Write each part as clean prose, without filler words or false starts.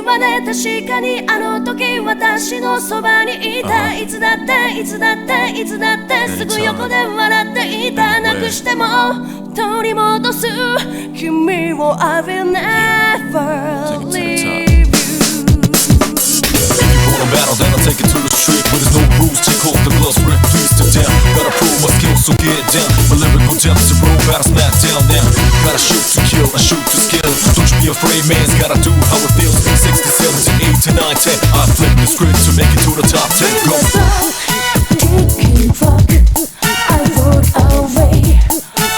時はね、確かにあの時私のそばにいた。いつだっていつだっていつだってすぐ横で笑っていた。なくしても取り戻す君を I will never leave you. If you want a battle, then I'll take it to the street where there's no rules. Take off the gloves, rip, please step down. Gotta prove my skills, so get down. My lyrical depths are roll battle, smack down now. Gotta shoot to kill, I shoot to skill. Don't you be afraid, man's gotta do how it feels. 6 to 7 to 8 to 9, 10. I flip the script to make it to the top 10. Go. Kicking rock, I rode away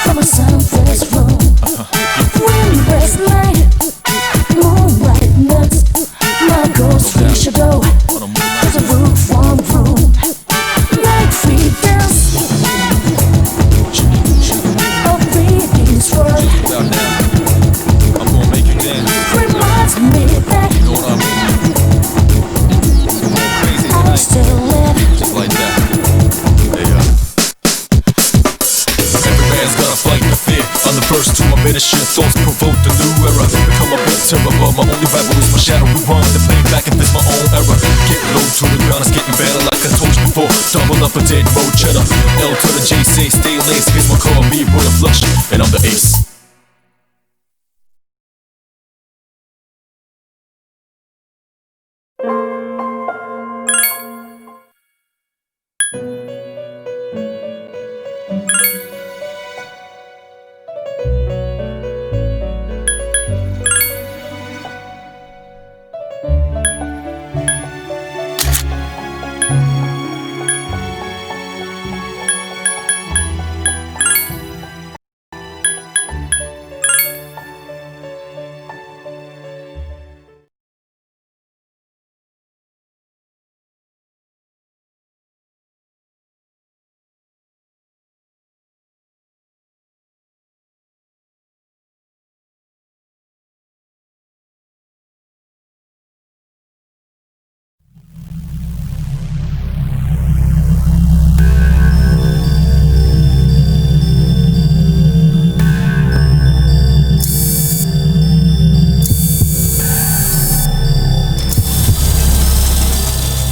from a sunless room. Windless light, moonlight nuts. My ghost reach a go. There's a roof from room. Like free dance. A reading's word. I'm gonna make you dance. Reminds me that You know what I mean? Crazy I tonight. still live. Just like that. Hey, every man's gotta fight the fear. On the first two, I'm in a shit. Thoughts provoke the new era. Become a bit terror, but my only rival is my shadow. We run the play back if it's my own era. Getting low to the ground, it's getting better like I told you before. Double up a dead road cheddar. L to the J, say stay lace. Here's my car, B, royal flush, and I'm the ace.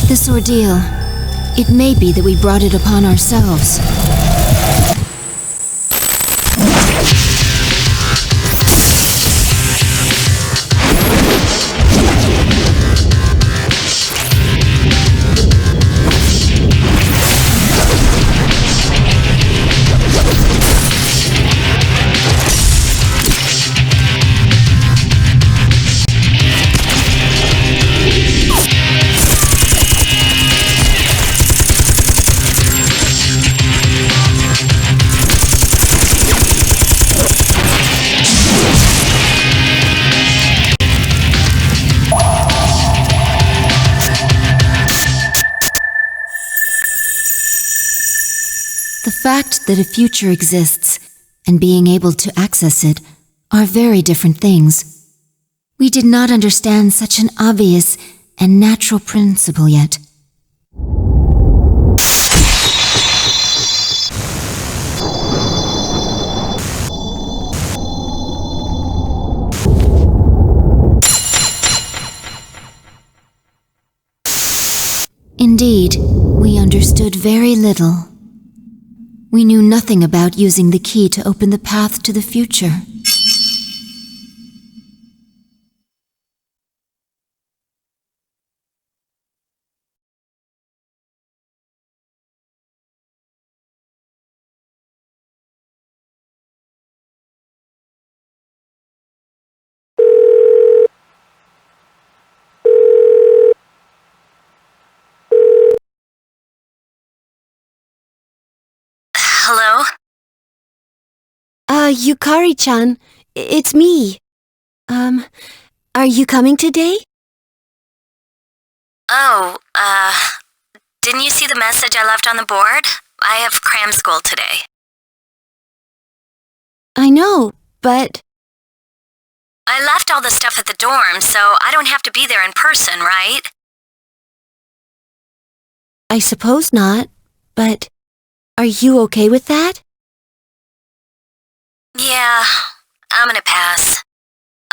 This ordeal, it may be that we brought it upon ourselves. The fact that a future exists and being able to access it are very different things. We did not understand such an obvious and natural principle yet. Indeed, we understood very little. We knew nothing about using the key to open the path to the future. Hello? Yukari-chan, it's me. Are you coming today? Oh, didn't you see the message I left on the board? I have cram school today. I know, but... I left all the stuff at the dorm, so I don't have to be there in person, right? I suppose not, but... Are you okay with that? Yeah, I'm gonna pass.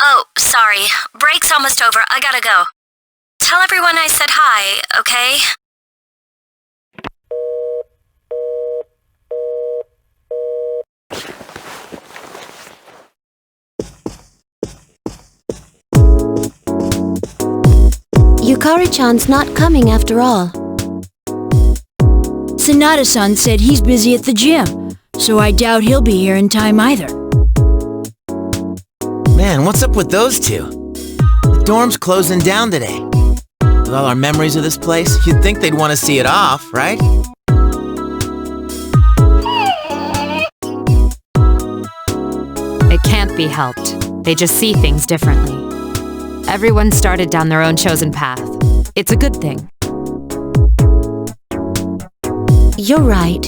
Oh, sorry. Break's almost over. I gotta go. Tell everyone I said hi, okay? Yukari-chan's not coming after all. Sanada-san said he's busy at the gym, so I doubt he'll be here in time either. Man, what's up with those two? The dorm's closing down today. With all our memories of this place, you'd think they'd want to see it off, right? It can't be helped. They just see things differently. Everyone started down their own chosen path. It's a good thing. You're right.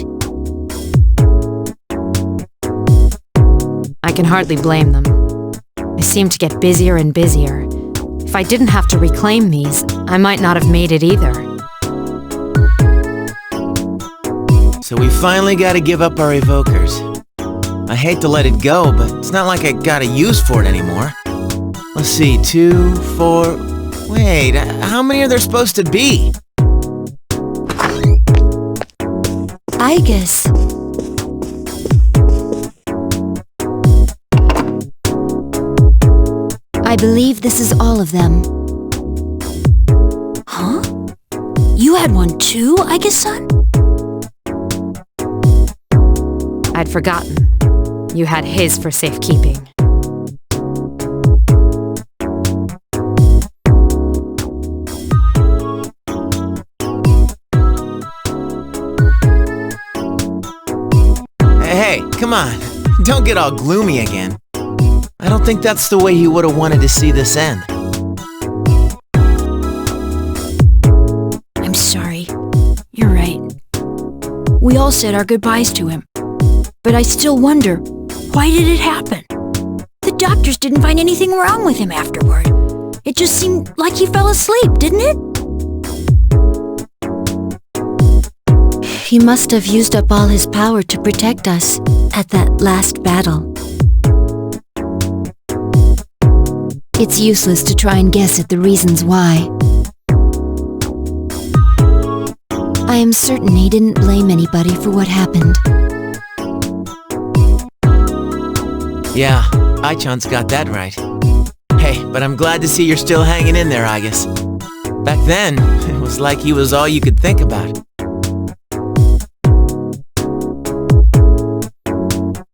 I can hardly blame them. They seem to get busier and busier. If I didn't have to reclaim these, I might not have made it either. So we finally gotta give up our evokers. I hate to let it go, but it's not like I got a use for it anymore. Let's see, 2, 4... Wait, how many are there supposed to be? I guess. I believe this is all of them. Huh? You had one too, I guess, son? I'd forgotten. You had his for safekeeping. Hey, come on. Don't get all gloomy again. I don't think that's the way he would have wanted to see this end. I'm sorry. You're right. We all said our goodbyes to him. But I still wonder, why did it happen? The doctors didn't find anything wrong with him afterward. It just seemed like he fell asleep, didn't it? He must have used up all his power to protect us at that last battle. It's useless to try and guess at the reasons why. I am certain he didn't blame anybody for what happened. Yeah, Ai-chan's got that right. Hey, but I'm glad to see you're still hanging in there, Agus. Back then, it was like he was all you could think about.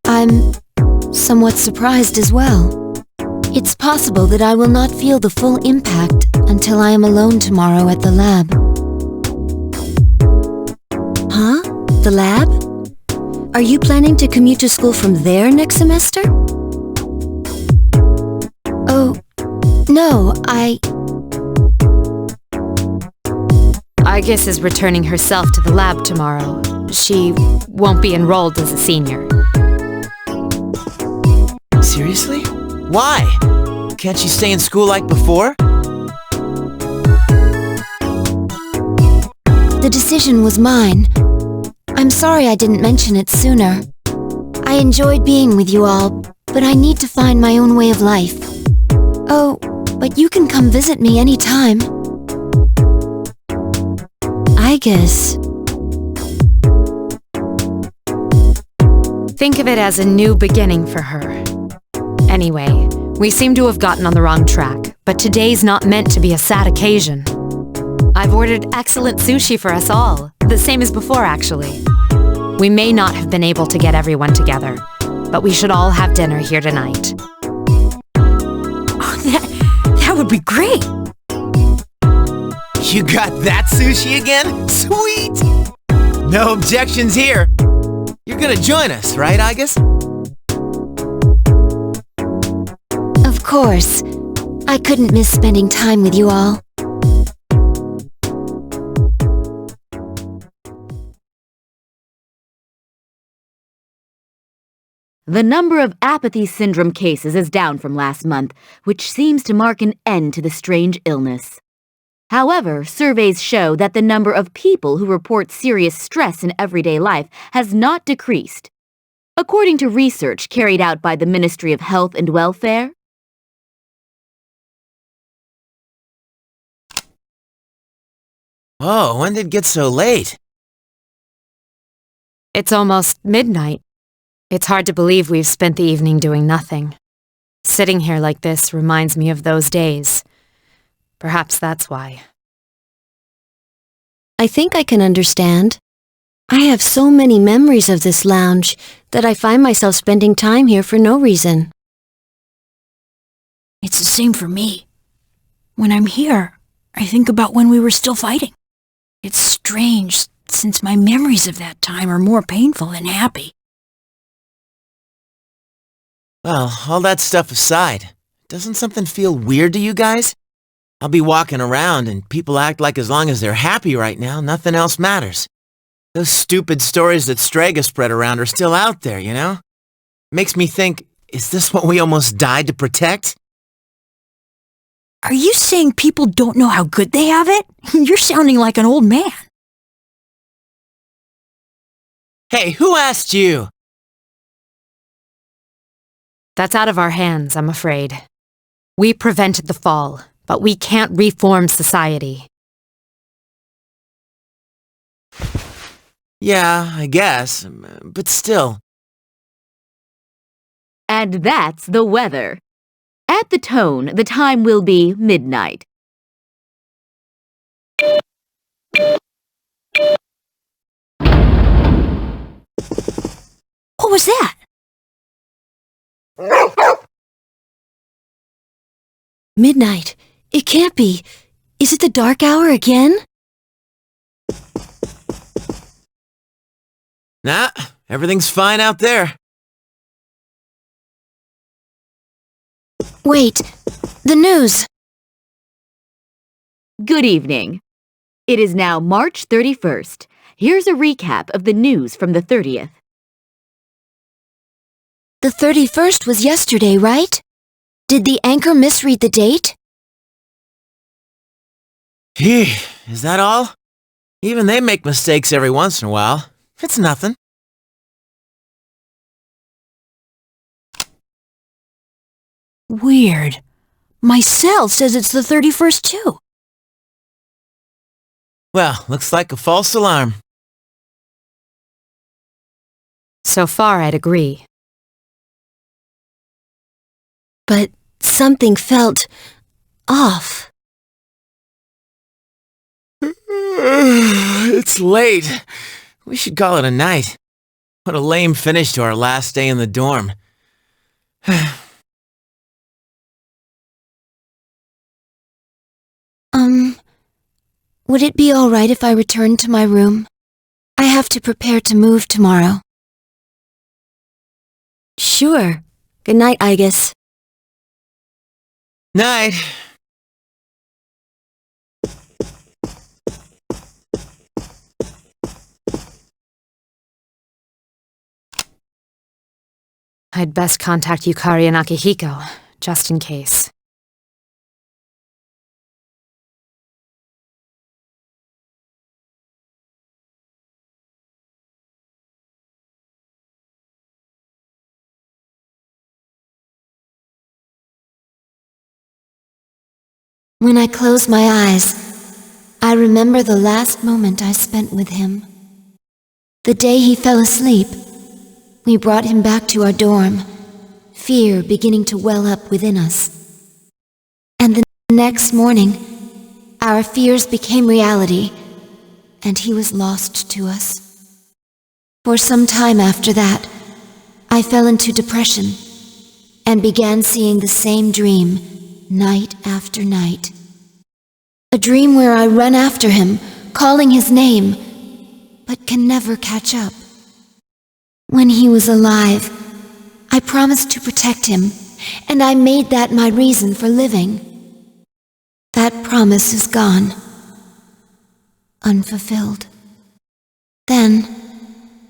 I'm somewhat surprised as well. It's possible that I will not feel the full impact until I am alone tomorrow at the lab. Huh? The lab? Are you planning to commute to school from there next semester? Oh, no, Agus is returning herself to the lab tomorrow. She won't be enrolled as a senior. Seriously? Why? Can't she stay in school like before? The decision was mine. I'm sorry I didn't mention it sooner. I enjoyed being with you all, but I need to find my own way of life. Oh, but you can come visit me anytime. I guess. Think of it as a new beginning for her. Anyway, we seem to have gotten on the wrong track, but today's not meant to be a sad occasion. I've ordered excellent sushi for us all, the same as before actually. We may not have been able to get everyone together, but we should all have dinner here tonight. Oh, that would be great! You got that sushi again? Sweet! No objections here. You're gonna join us, right, Agus? Of course. I couldn't miss spending time with you all. The number of apathy syndrome cases is down from last month, which seems to mark an end to the strange illness. However, surveys show that the number of people who report serious stress in everyday life has not decreased. According to research carried out by the Ministry of Health and Welfare, Whoa, when did it get so late? It's almost midnight. It's hard to believe we've spent the evening doing nothing. Sitting here like this reminds me of those days. Perhaps that's why. I think I can understand. I have so many memories of this lounge that I find myself spending time here for no reason. It's the same for me. When I'm here, I think about when we were still fighting. It's strange, since my memories of that time are more painful than happy. Well, all that stuff aside, doesn't something feel weird to you guys? I'll be walking around and people act like as long as they're happy right now, nothing else matters. Those stupid stories that Strega spread around are still out there, you know? Makes me think, is this what we almost died to protect? Are you saying people don't know how good they have it? You're sounding like an old man. Hey, who asked you? That's out of our hands, I'm afraid. We prevented the fall, but we can't reform society. Yeah, I guess, but still. And that's the weather. At the tone, the time will be midnight. What was that? Midnight. It can't be. Is it the dark hour again? Nah, everything's fine out there. Wait, the news. Good evening. It is now March 31st. Here's a recap of the news from the 30th. The 31st was yesterday, right? Did the anchor misread the date? Gee, is that all? Even they make mistakes every once in a while. It's nothing. Weird. My cell says it's the 31st too. Well, looks like a false alarm. So far, I'd agree. But something felt off. It's late. We should call it a night. What a lame finish to our last day in the dorm. Would it be all right if I returned to my room? I have to prepare to move tomorrow. Sure. Good night, Igus. Night. I'd best contact Yukari and Akihiko, just in case. When I close my eyes, I remember the last moment I spent with him. The day he fell asleep, we brought him back to our dorm, fear beginning to well up within us. And the next morning, our fears became reality, and he was lost to us. For some time after that, I fell into depression and began seeing the same dream night after night. A dream where I run after him, calling his name, but can never catch up. When he was alive, I promised to protect him, and I made that my reason for living. That promise is gone, unfulfilled. Then,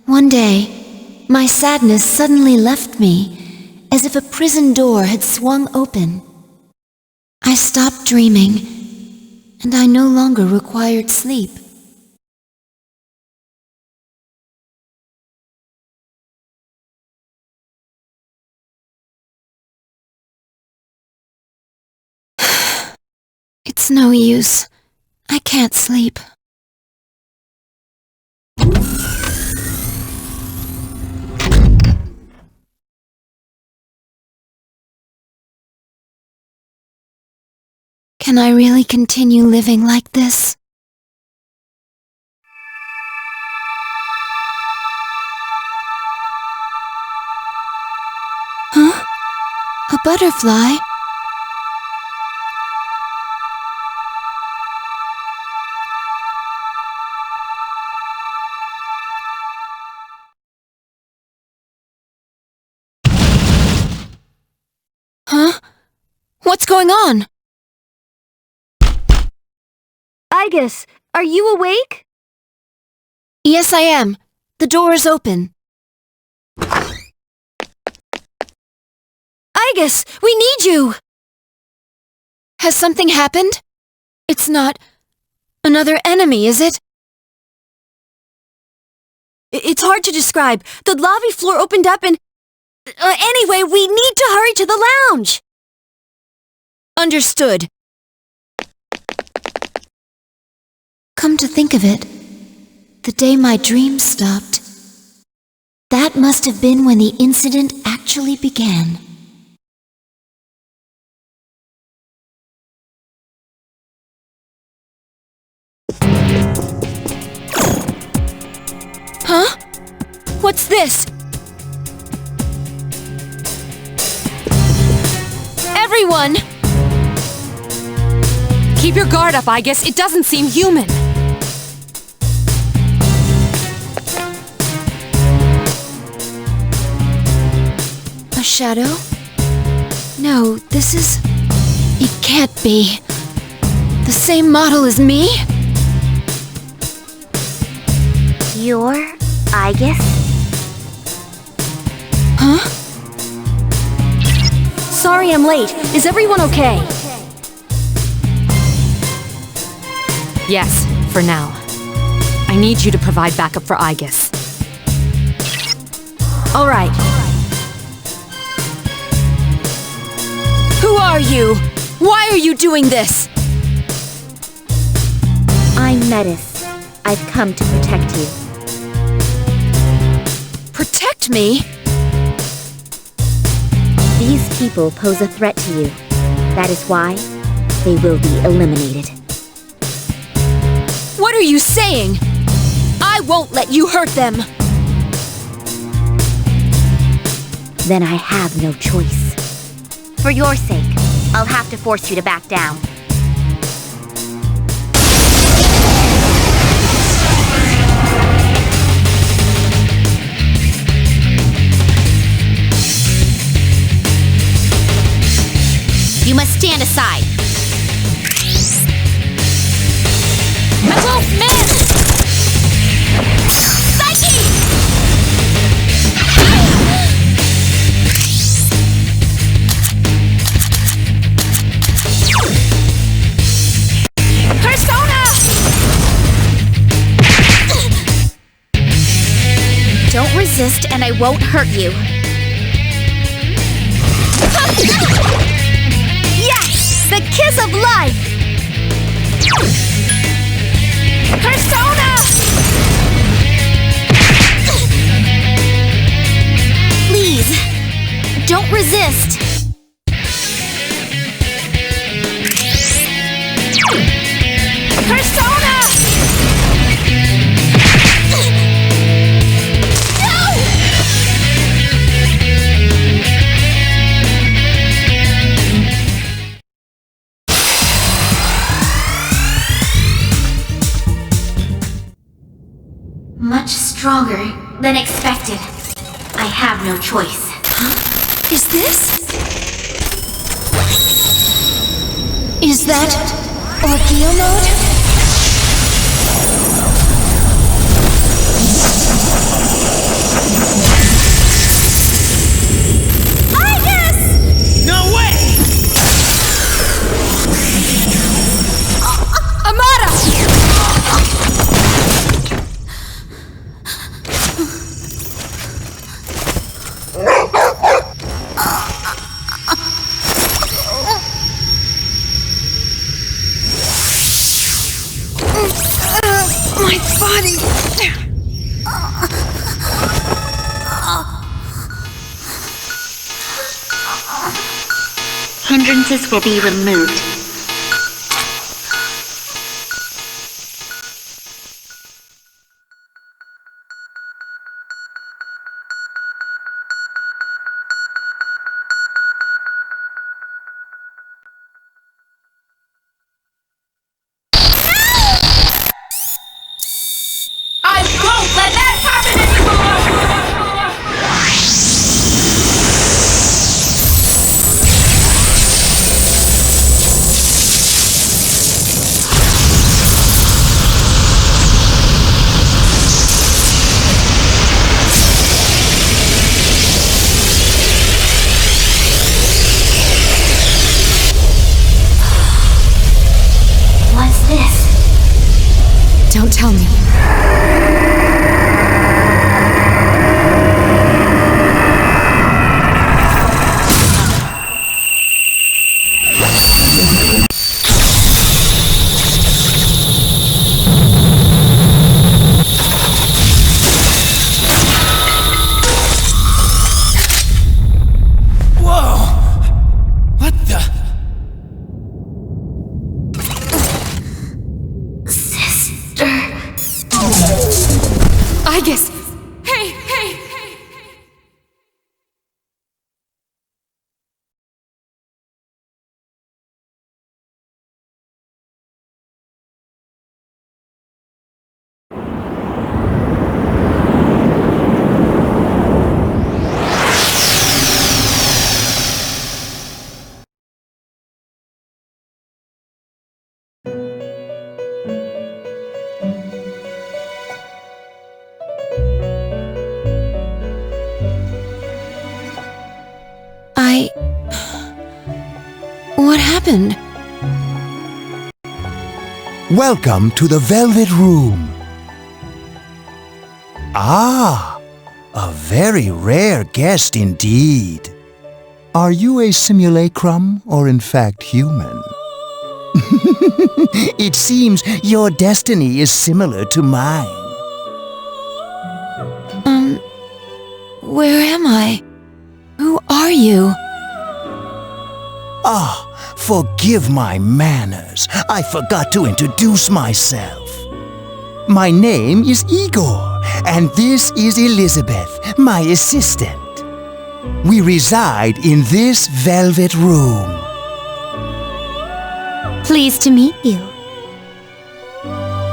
one day, my sadness suddenly left me, as if a prison door had swung open. I stopped dreaming, and I no longer required sleep. It's no use. I can't sleep. Can I really continue living like this? Huh? A butterfly? Huh? What's going on? Igus, are you awake? Yes, I am. The door is open. Igus, we need you! Has something happened? It's not another enemy, is it? It's hard to describe. The lobby floor opened up and... anyway, we need to hurry to the lounge! Understood. Come to think of it, the day my dream stopped, that must have been when the incident actually began. Huh? What's this? Everyone! Keep your guard up, Igus. It doesn't seem human. A shadow? No, this is... It can't be. The same model as me? You're Igus? Huh? Sorry I'm late. Is everyone okay? Yes, for now. I need you to provide backup for Igus. All right. Who are you? Why are you doing this? I'm Metis. I've come to protect you. Protect me? These people pose a threat to you. That is why they will be eliminated. What are you saying? I won't let you hurt them! Then I have no choice. For your sake, I'll have to force you to back down. You must stand aside. I won't miss! Psyche! Persona! Don't resist and I won't hurt you. Yes! The kiss of life! Persona! Please, don't resist. Persona! Much stronger than expected. I have no choice. Huh? Is this? Is that Ordeal mode? No way! My body! hindrances will be removed. Don't tell me. I guess. Hey! What happened? Welcome to the Velvet Room. Ah, a very rare guest indeed. Are you a simulacrum or in fact human? It seems your destiny is similar to mine. Where am I? Who are you? Ah, forgive my manners. I forgot to introduce myself. My name is Igor, and this is Elizabeth, my assistant. We reside in this velvet room. Pleased to meet you.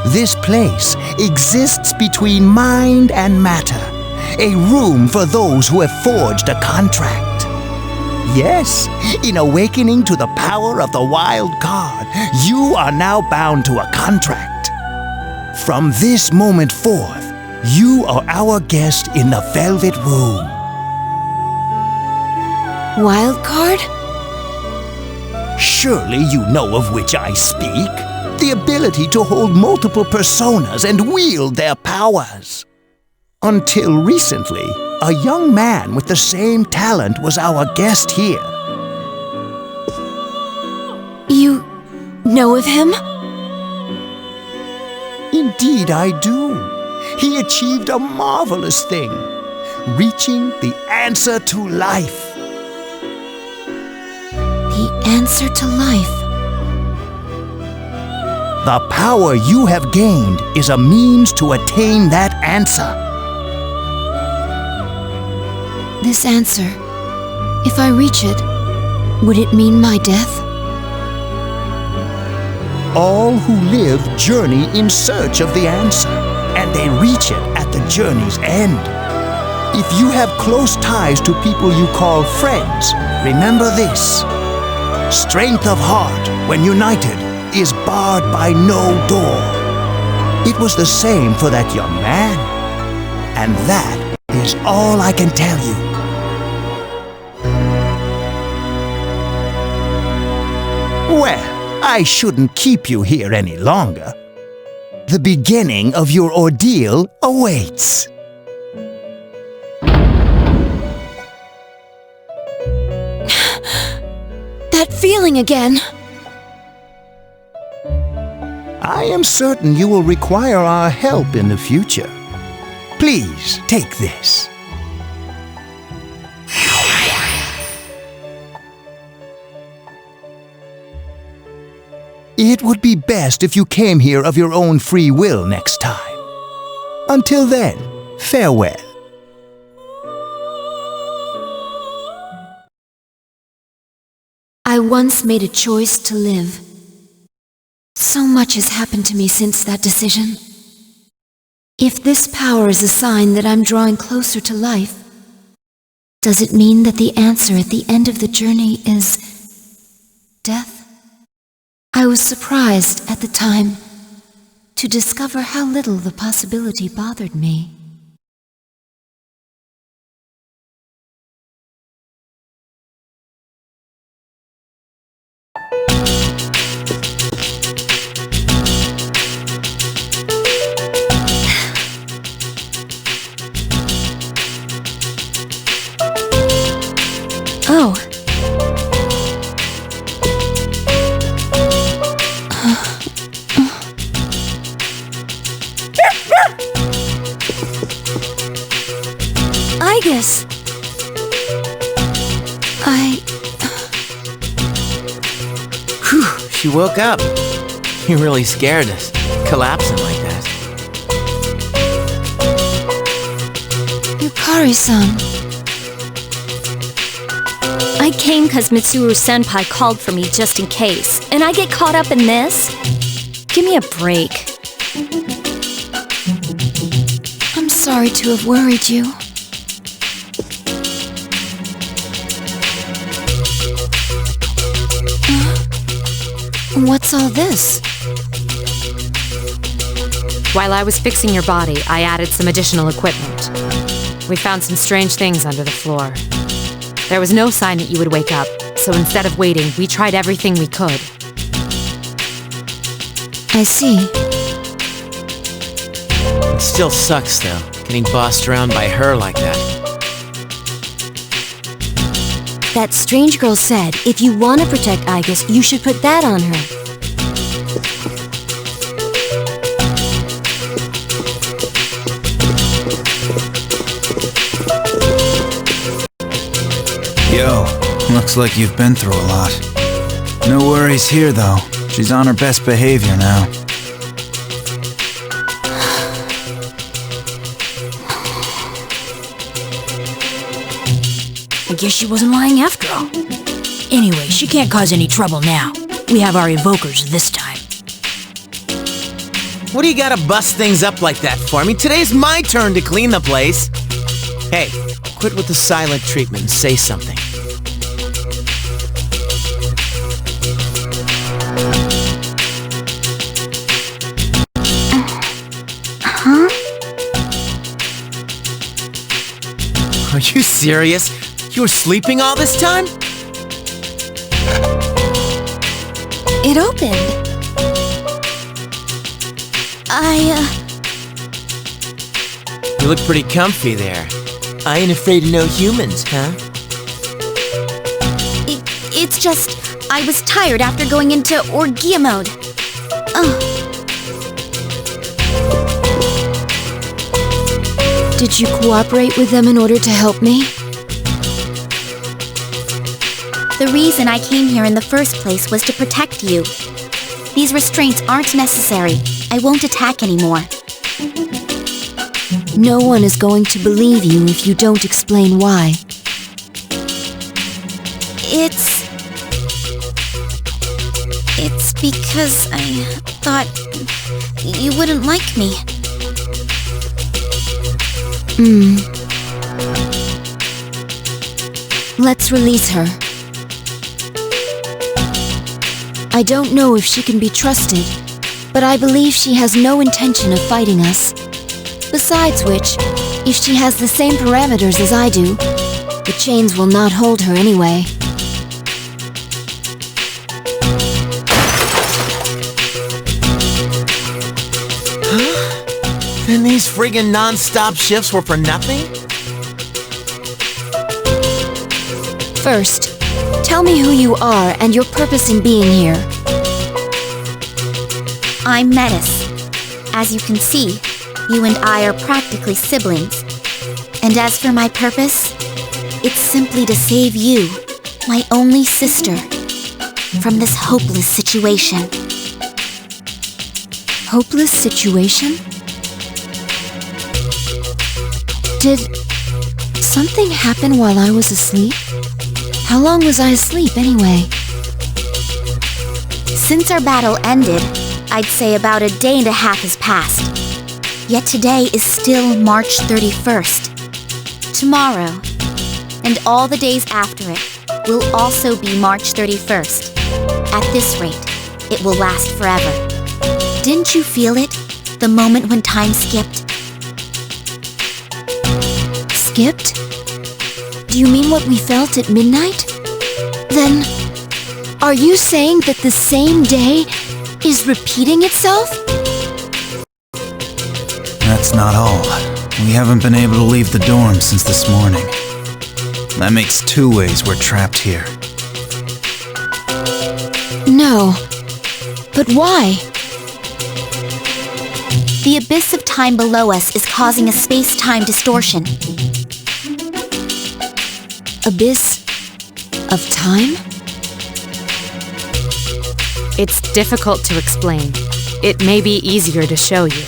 This place exists between mind and matter, a room for those who have forged a contract. Yes, in awakening to the power of the wild card, you are now bound to a contract. From this moment forth, you are our guest in the Velvet Room. Wild card? Surely you know of which I speak. The ability to hold multiple personas and wield their powers. Until recently, a young man with the same talent was our guest here. You know of him? Indeed I do. He achieved a marvelous thing, reaching the answer to life. The answer to life. The power you have gained is a means to attain that answer. This answer, if I reach it, would it mean my death? All who live journey in search of the answer, and they reach it at the journey's end. If you have close ties to people you call friends, remember this. Strength of heart, when united, is barred by no door. It was the same for that young man. And that is all I can tell you. Well, I shouldn't keep you here any longer. The beginning of your ordeal awaits. That feeling again. I am certain you will require our help in the future. Please take this. It would be best if you came here of your own free will next time. Until then, farewell. I once made a choice to live. So much has happened to me since that decision. If this power is a sign that I'm drawing closer to life, does it mean that the answer at the end of the journey is death? I was surprised at the time to discover how little the possibility bothered me. Oh. I guess. Whew, she woke up. You really scared us, collapsing like that. Yukari-san. I came because Mitsuru-senpai called for me just in case, and I get caught up in this? Give me a break. I'm sorry to have worried you. What's all this? While I was fixing your body, I added some additional equipment. We found some strange things under the floor. There was no sign that you would wake up, so instead of waiting, we tried everything we could. I see. It still sucks, though, getting bossed around by her like that. That strange girl said if you want to protect Aigis, you should put that on her. Yo, looks like you've been through a lot. No worries here, though. She's on her best behavior now. I guess she wasn't lying after all. Anyway, she can't cause any trouble now. We have our evokers this time. What do you gotta bust things up like that for? I mean, today's my turn to clean the place. Hey, quit with the silent treatment and say something. Huh? Are you serious? You were sleeping all this time? It opened. You look pretty comfy there. I ain't afraid of no humans, huh? It's just, I was tired after going into Orgia mode. Did you cooperate with them in order to help me? The reason I came here in the first place was to protect you. These restraints aren't necessary. I won't attack anymore. No one is going to believe you if you don't explain why. It's because I thought you wouldn't like me. Let's release her. I don't know if she can be trusted, but I believe she has no intention of fighting us. Besides which, if she has the same parameters as I do, the chains will not hold her anyway. Then these friggin' non-stop shifts were for nothing? First, tell me who you are and your purpose in being here. I'm Metis. As you can see, you and I are practically siblings. And as for my purpose, it's simply to save you, my only sister, from this hopeless situation. hopeless situation? Did something happen while I was asleep? How long was I asleep anyway? Since our battle ended, I'd say about a day and a half has passed. Yet today is still March 31st. Tomorrow, and all the days after it, will also be March 31st. At this rate, it will last forever. Didn't you feel it? The moment when time skipped? Skipped? Do you mean what we felt at midnight? Then, are you saying that the same day is repeating itself? That's not all. We haven't been able to leave the dorm since this morning. That makes 2 ways we're trapped here. No. But why? The abyss of time below us is causing a space-time distortion. Abyss of time? It's difficult to explain. It may be easier to show you.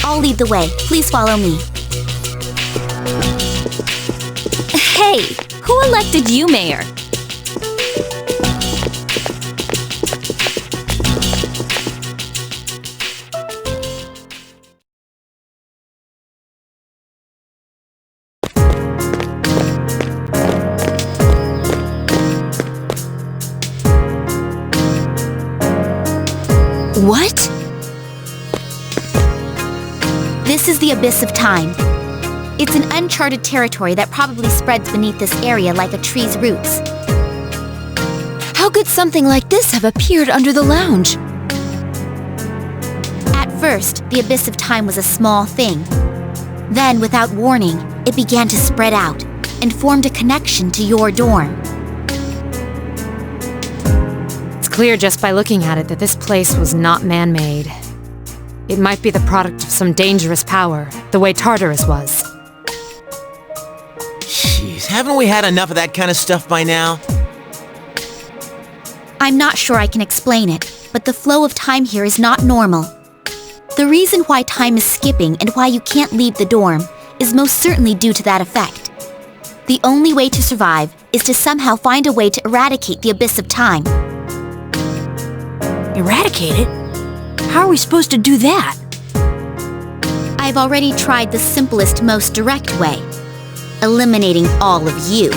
I'll lead the way. Please follow me. Hey, who elected you mayor? What? This is the abyss of time. It's an uncharted territory that probably spreads beneath this area like a tree's roots. How could something like this have appeared under the lounge? At first, the abyss of time was a small thing. Then, without warning, it began to spread out and formed a connection to your dorm. It's clear just by looking at it that this place was not man-made. It might be the product of some dangerous power, the way Tartarus was. Jeez, haven't we had enough of that kind of stuff by now? I'm not sure I can explain it, but the flow of time here is not normal. The reason why time is skipping and why you can't leave the dorm is most certainly due to that effect. The only way to survive is to somehow find a way to eradicate the abyss of time. Eradicate it? How are we supposed to do that? I've already tried the simplest, most direct way. Eliminating all of you.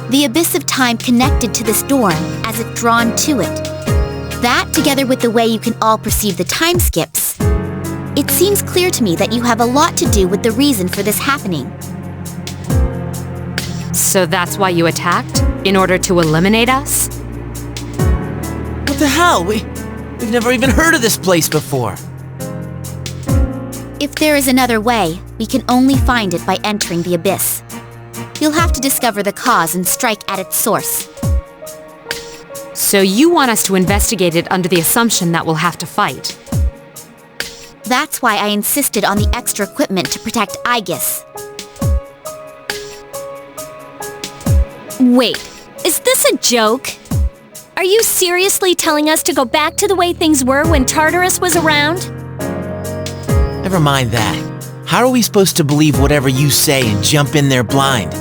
The abyss of time connected to this dorm, as if drawn to it. That, together with the way you can all perceive the time skips, it seems clear to me that you have a lot to do with the reason for this happening. So that's why you attacked? In order to eliminate us? What the hell? We've never even heard of this place before. If there is another way, we can only find it by entering the abyss. You'll have to discover the cause and strike at its source. So you want us to investigate it under the assumption that we'll have to fight? That's why I insisted on the extra equipment to protect Aegis. Wait, is this a joke? Are you seriously telling us to go back to the way things were when Tartarus was around? Never mind that. How are we supposed to believe whatever you say and jump in there blind?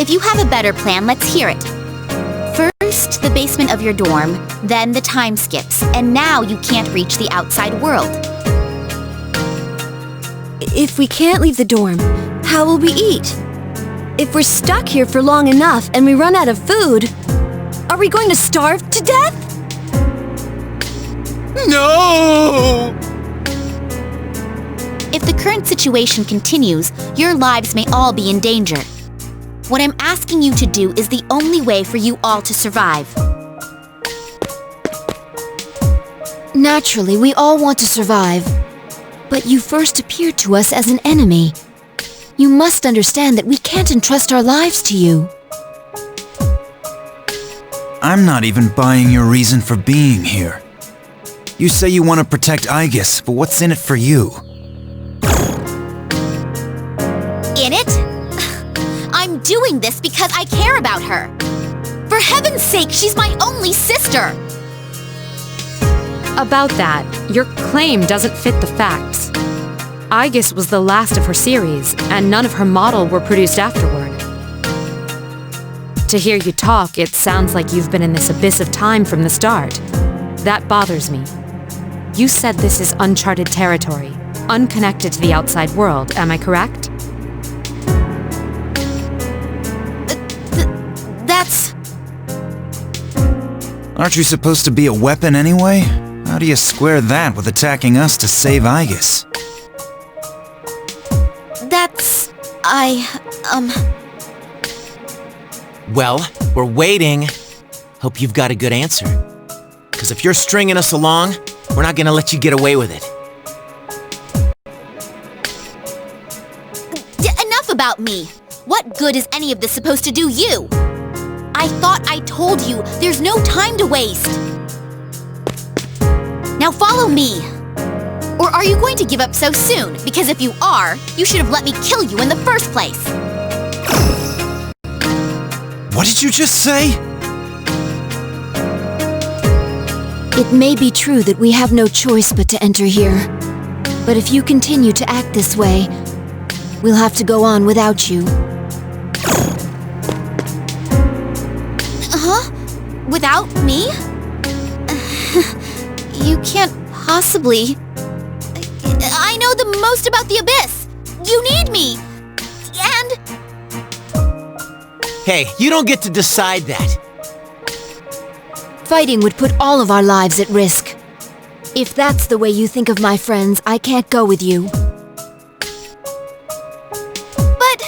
If you have a better plan, let's hear it. First, the basement of your dorm, then the time skips, and now you can't reach the outside world. If we can't leave the dorm, how will we eat? If we're stuck here for long enough and we run out of food, are we going to starve to death? No! If the current situation continues, your lives may all be in danger. What I'm asking you to do is the only way for you all to survive. Naturally, we all want to survive. But you first appeared to us as an enemy. You must understand that we can't entrust our lives to you. I'm not even buying your reason for being here. You say you want to protect Aegis, but what's in it for you? In it? I'm doing this because I care about her. For For heaven's sake, she's my only sister! About that, your claim doesn't fit the facts. Aegis was the last of her series, and none of her model were produced afterward. To hear you talk, it sounds like you've been in this abyss of time from the start. That bothers me. You said this is uncharted territory, unconnected to the outside world, am I correct? That's... Aren't you supposed to be a weapon anyway? How do you square that with attacking us to save Aegis? That's... Well, we're waiting. Hope you've got a good answer. Because if you're stringing us along, we're not gonna let you get away with it. Enough about me! What good is any of this supposed to do you? I thought I told you, there's no time to waste! Now follow me! Or are you going to give up so soon? Because if you are, you should have let me kill you in the first place! What did you just say? It may be true that we have no choice but to enter here. But if you continue to act this way, we'll have to go on without you. Huh? Without me? You can't possibly... I know the most about the Abyss! You need me! And... Hey, you don't get to decide that. Fighting would put all of our lives at risk. If that's the way you think of my friends, I can't go with you. But...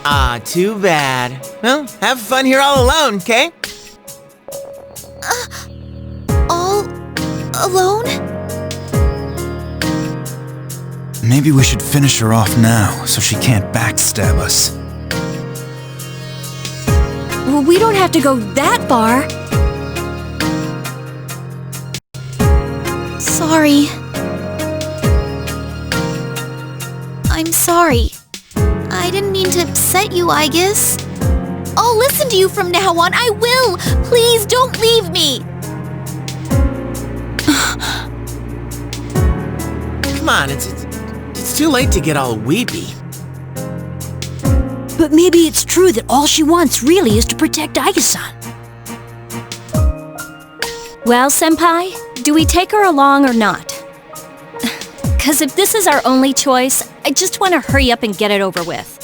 Ah, too bad. Well, have fun here all alone, okay? All... alone? Maybe we should finish her off now, so she can't backstab us. Well, we don't have to go that far. Sorry. I'm sorry. I didn't mean to upset you, Aegis. I'll listen to you from now on. I will! Please don't leave me! Come on, it's too late to get all weepy. But maybe it's true that all she wants really is to protect Aegis-san. Well, Senpai, do we take her along or not? Because if this is our only choice, I just want to hurry up and get it over with.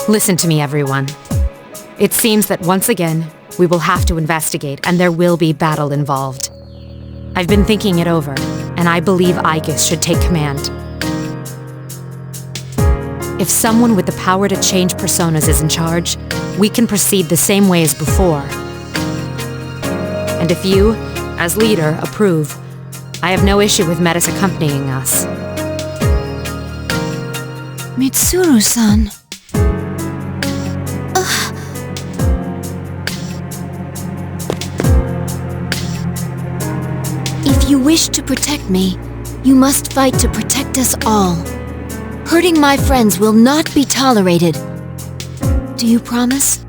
Listen to me, everyone. It seems that once again, we will have to investigate, and there will be battle involved. I've been thinking it over, and I believe Aegis should take command. If someone with the power to change personas is in charge, we can proceed the same way as before. And if you, as leader, approve, I have no issue with Metis accompanying us. Mitsuru-san. If you wish to protect me, you must fight to protect us all. Hurting my friends will not be tolerated. Do you promise?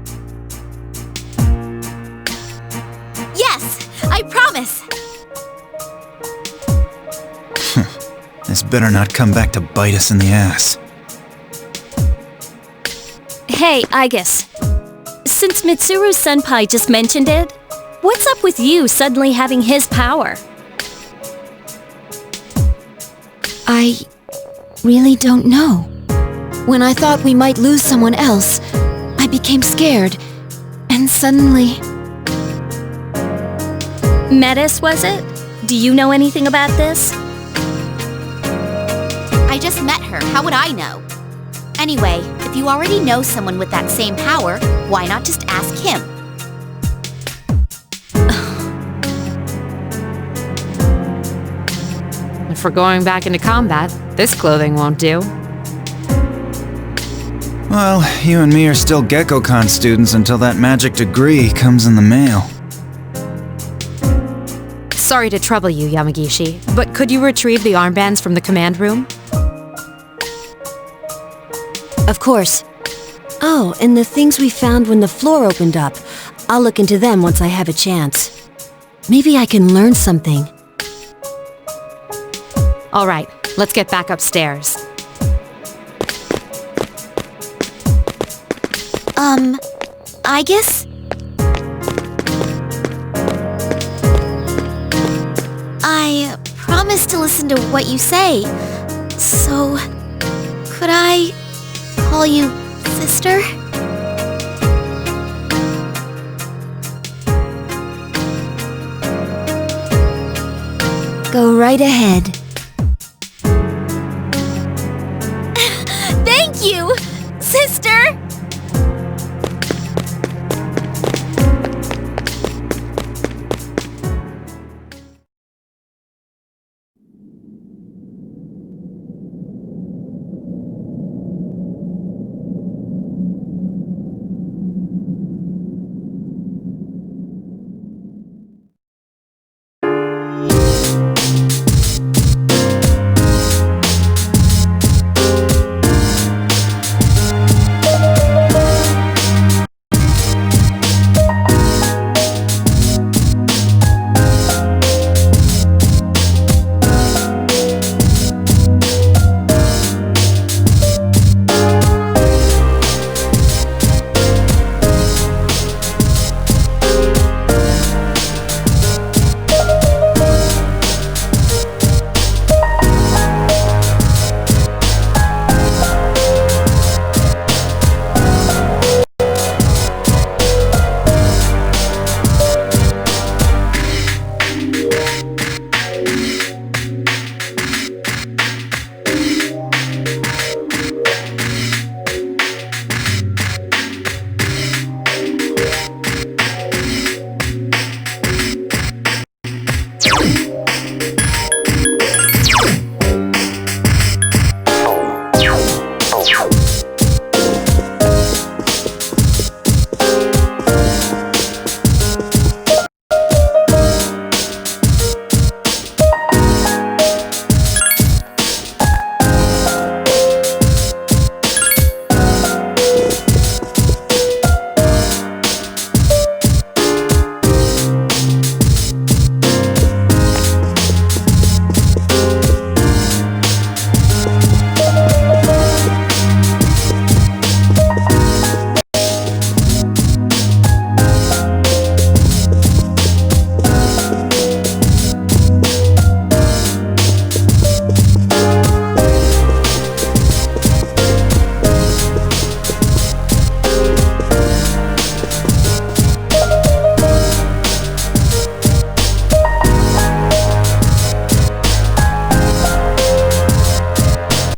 Yes, I promise! This better not come back to bite us in the ass. Hey, Aegis. Since Mitsuru Senpai just mentioned it, what's up with you suddenly having his power? I really don't know. When I thought we might lose someone else, I became scared, and suddenly... Metis, was it? Do you know anything about this? I just met her, how would I know? Anyway, if you already know someone with that same power, why not just ask him? If we're going back into combat, this clothing won't do. Well, you and me are still GeckoCon students until that magic degree comes in the mail. Sorry to trouble you, Yamagishi, but could you retrieve the armbands from the command room? Of course. Oh, and the things we found when the floor opened up. I'll look into them once I have a chance. Maybe I can learn something. All right, let's get back upstairs. I guess... I promise to listen to what you say. So, could I call you sister? Go right ahead.